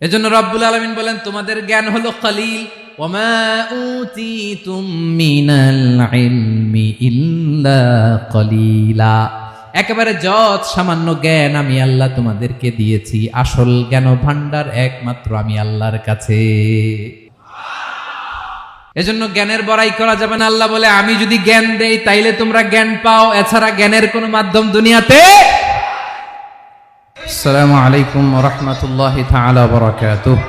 এজন্য রব্বুল আলামিন বলেন তোমাদের জ্ঞান হলো কলিল, ওয়ামা উতিতুম মিনাল ইলমি ইল্লা কলিলা। একেবারে যত সামান্য জ্ঞান আমি আল্লাহ তোমাদেরকে দিয়েছি, আসল জ্ঞান ভান্ডার একমাত্র আমি আল্লাহর কাছে। এজন্য জ্ঞানের বড়াই করা যাবে না। আল্লাহ বলে আমি যদি জ্ঞান দেই তাইলে তোমরা জ্ঞান পাও, এছাড়া জ্ঞানের কোনো মাধ্যম দুনিয়াতে। আসসালামু আলাইকুম ওয়া রাহমাতুল্লাহি তাআলা ওয়া বারাকাতুহু।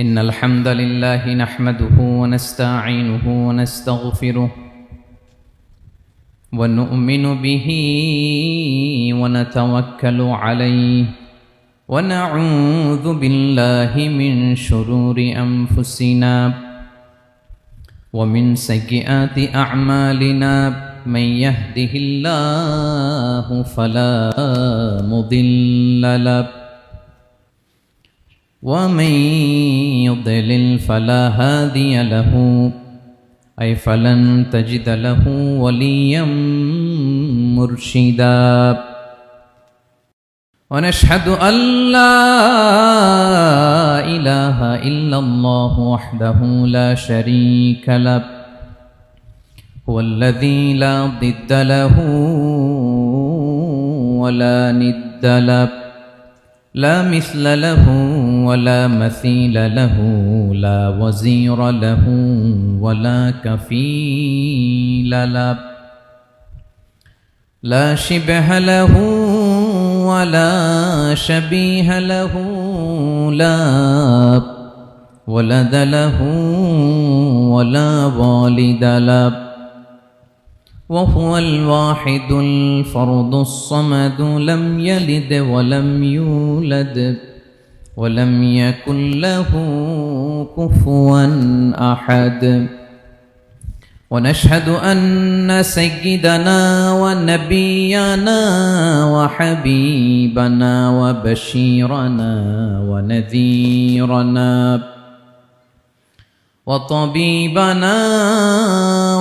ইন্নাল হামদালিল্লাহি নাহমাদুহু ওয়া নাস্তাঈনুহু ওয়া নাস্তাগফিরুহু ওয়া নু'মিনু বিহি ওয়া নাতাওয়াক্কালু আলাইহি ওয়া নাউযু বিল্লাহি মিন শুরুরি আনফুসিনা ومن سيئات أعمالنا من يهده الله فلا مضل له ومن يضلل فلا هادي له أي فلن تجد له وليا مرشدا ونشهد أن لا إله إلا الله وحده لا شريك له هو الذي لا ضد له ولا ند له لا مثل له ولا مثيل له لا وزير له ولا كفيل له لا شبه له ولا شبيه له لا ولد له ولا والد له وهو الواحد الفرد الصمد لم يلد ولم يولد ولم يكن له كفوا أحد ونشهد أن سيدنا ونبينا وحبيبنا وبشيرنا ونذيرنا وطبيبنا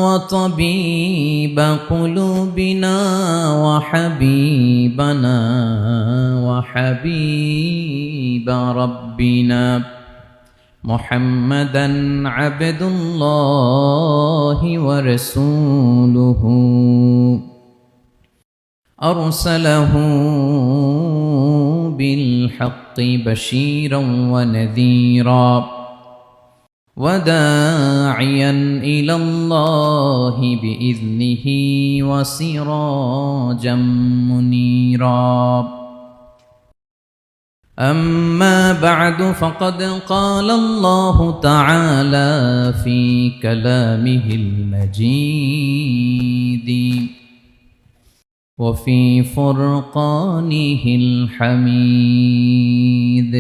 وطبيب قلوبنا وحبيبنا وحبيب ربنا محمدًا عبد الله ورسوله أرسله بالحق بشيرًا ونذيرًا وداعيًا إلى الله بإذنه وسراجًا منيرًا أما بعد فقد قال الله تعالى في كلامه المجيد وفي فرقانه الحميد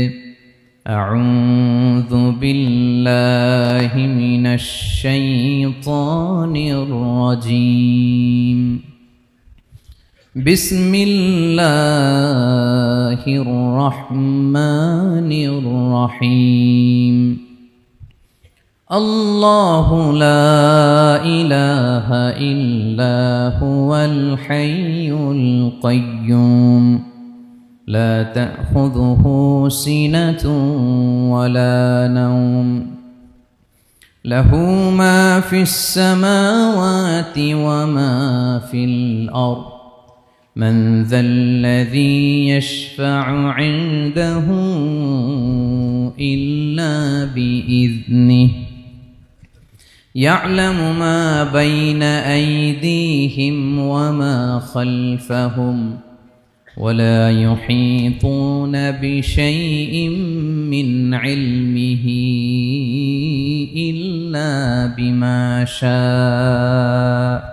أعوذ بالله من الشيطان الرجيم بسم الله الرحمن الرحيم الله لا إله إلا هو الحي القيوم لا تأخذه سنة ولا نوم له ما في السماوات وما في الأرض من ذا الذي يشفع عنده إلا بإذنه يعلم ما بين أيديهم وما خلفهم ولا يحيطون بشيء من علمه إلا بما شاء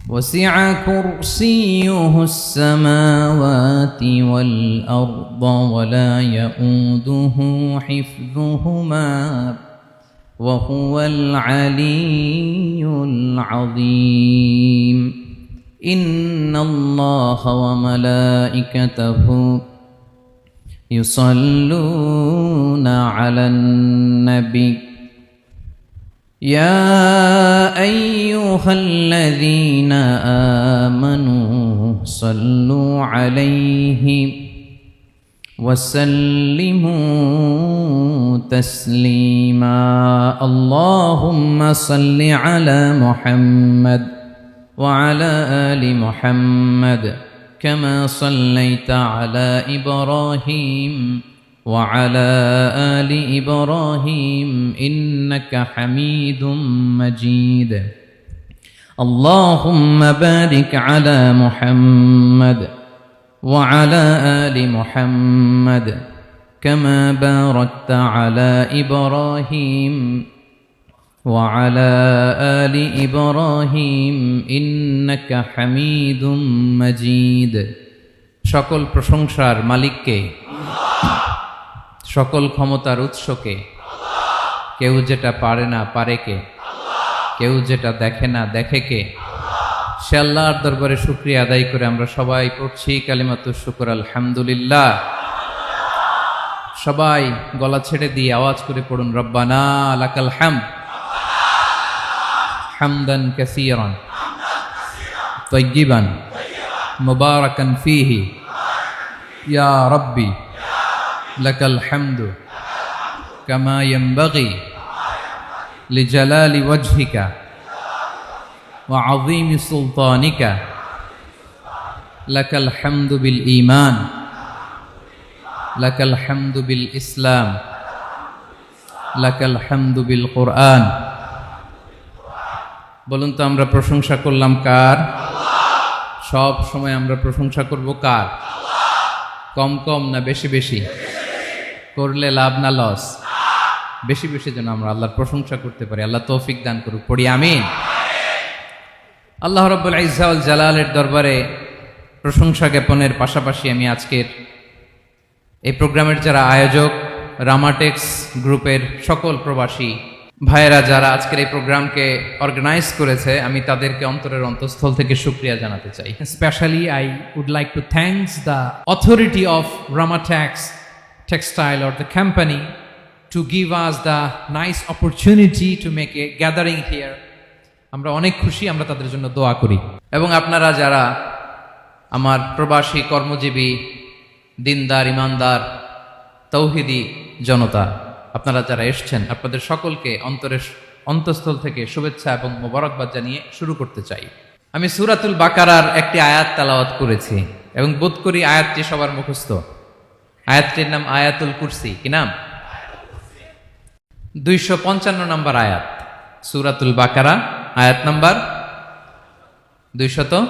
وسع كرسيه السماوات والأرض ولا يؤوده حفظهما وهو العلي العظيم إن الله وملائكته يصلون على النبي يا أيها الذين آمنوا صلوا عليه وسلموا تسليما اللهم صل على محمد وعلى آل محمد كما صليت على إبراهيم وعلى آل إبراهيم إنك حميد مجيد اللهم بارك على محمد وعلى آل محمد كما باركت على إبراهيم وعلى آل إبراهيم إنك حميد مجيد সকল প্রশংসার মালিককে সকল ক্ষমতার উৎসকে কেউ যেটা পারে না পারে কে কেউ যেটা দেখে না দেখে কে সে আল্লাহর দরবারে শুকরিয়া আদায় করে আমরা সবাই পড়ছি কালিমাতুশ শুকর আলহামদুলিল্লাহ সবাই গলা ছেড়ে দিয়ে আওয়াজ করে পড়ুন রব্বানা লাকাল হামদ হামদান কাসীরান তাইয়িবান মুবারাকান ফীহি ইয়া রাব্বি লাকাল হামদু কামা ইয়ানবাগি লিজালালি ওয়াজহিকা ওয়া আযীমি সুলতানিকা লাকাল হামদু বিল ঈমান লাকাল হামদু বিল ইসলাম লাকাল হামদু বিল কুরআন বলুন তো আমরা প্রশংসা করলাম কার সব সময় আমরা প্রশংসা করব কার কম কম না বেশি বেশি করলে লাভ না লস বেশি বেশি যেন আমরা আল্লাহর প্রশংসা করতে পারি আল্লাহ তৌফিক দান করুক পড়ি আমিন আল্লাহ রাব্বুল ইজ্জা ওয়াল জালালের দরবারে প্রশংসা জ্ঞাপনের পাশাপাশি আমি আজকের এই প্রোগ্রামের যারা আয়োজক রামাটেক্স গ্রুপের সকল প্রবাসী ভাইয়েরা যারা আজকের এই প্রোগ্রামকে অর্গানাইজ করেছে আমি তাদেরকে অন্তরের অন্তঃস্থল থেকে শুকরিয়া জানাতে চাই Especially, I would like to thank the authority of Ramatex Textile or the company to give us the nice opportunity to make a gathering here. আমরা অনেক খুশি আমরা তাদের জন্য দোয়া করি এবং আপনারা যারা আমার প্রবাসী কর্মজীবী দিনদার ইমানদার তৌহিদি জনতা আপনারা যারা এসছেন আপনাদের সকলকে অন্তরের অন্তঃস্থল থেকে শুভেচ্ছা এবং মোবারকবাদ জানিয়ে শুরু করতে চাই আমি সূরাতুল বাকারার একটি আয়াত তেলাওয়াত করেছি এবং বোধ করি আয়াতটি সবার মুখস্থ আয়াতটির নাম আয়াতুল কুরসি কি নাম 255 নম্বর আয়াত সূরাতুল বাকারা আয়াত নাম্বার 200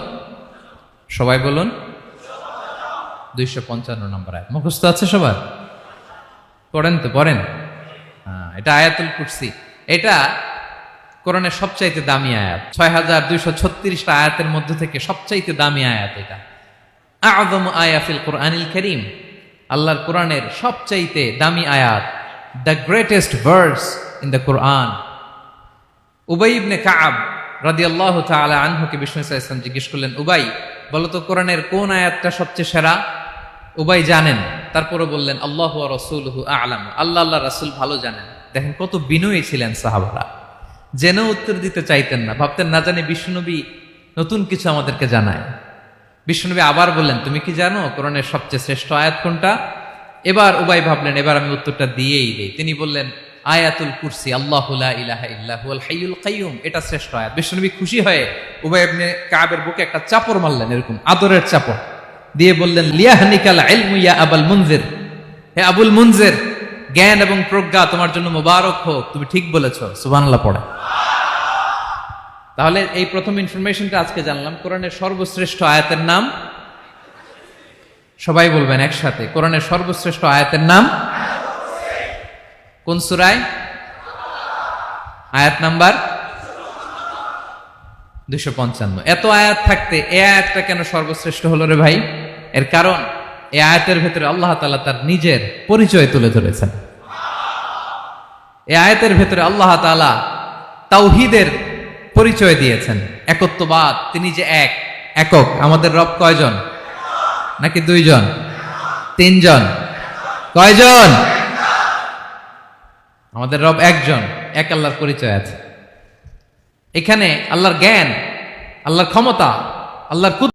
সবাই বলুন 255 নম্বর আয়াত মুখস্থ আছে সবার পড়েন তো পড়েন এটা আয়াতুল কুরসি এটা কোরআনের সবচাইতে দামি আয়াত 6236টা আয়াতের মধ্যে থেকে সবচাইতে দামি আয়াত এটা আযমু আয়াতিল কুরআনিল কারীম আল্লাহর কোরআনের সবচাইতে দামি আয়াত the greatest verse in the Quran উবাই ইবনে কাআব রাদিয়াল্লাহু তাআলা আনহুকে বিষ্ণু সাল্লাল্লাহু আলাইহি ওয়াসাল্লাম জিজ্ঞেস করলেন উবাই বলো তো কোরআনের কোন আয়াতটা সবচেয়ে সেরা উবাই জানেন তারপরে বললেন আল্লাহু ওয়া রাসূলুহু আ'লাম আল্লাহ রাসূল ভালো জানেন দেখেন কত বিনয়ী ছিলেন সাহাবারা জেনে উত্তর দিতে চাইতেন না ভাবতেন না জানি বিশ্বনবী নতুন কিছু আমাদেরকে জানায় বিশ্বনবী আবার বললেন তুমি কি জানো কোরআনের সবচেয়ে শ্রেষ্ঠ আয়াত কোনটা এবার উবাই ভাবলেন এবার আমি উত্তরটা দিয়েই দেই তিনি বললেন আয়াতুল কুরসি আল্লাহু লা ইলাহা ইল্লা হুয়াল হাইয়ুল কাইয়ুম এটা শ্রেষ্ঠ আয়াত বিশ্বনবী খুশি হয়ে উবাই ইবনে কাবের বুকে একটা চাপড় মারলেন এরকম আদরের চাপড় দিয়ে বললেন লিয়াহনিকাল ইলমু ইয়া আবুল মুনজির হে আবুল মুনজির জ্ঞান এবং প্রজ্ঞা তোমার জন্য মোবারক হোক তুমি ঠিক বলেছো সুবহানাল্লাহ পড়ে তাহলে এই প্রথম ইনফরমেশনটা আজকে জানলাম কোরআনের সর্বশ্রেষ্ঠ আয়াতের নাম সবাই বলবেন একসাথে কোরআনের সর্বশ্রেষ্ঠ আয়াতের নাম কোন সূরায় আয়াত নাম্বার 255 এত আয়াত থাকতে এই আয়াতটা কেন সর্বশ্রেষ্ঠ হলো রে ভাই এর কারণ এই আয়াতের ভেতরে আল্লাহ তাআলা তার নিজের পরিচয় তুলে ধরেছেন এই আয়াতের ভেতরে আল্লাহ তাআলা তাওহীদের পরিচয় দিয়েছেন একত্ববাদ তিনি যে একক আমাদের রব কয়জন নাকি দুইজন তিনজন কয়জন আমাদের রব একজন এক আল্লাহর পরিচয় আছে এখানে আল্লাহর জ্ঞান, আল্লাহর ক্ষমতা, আল্লাহর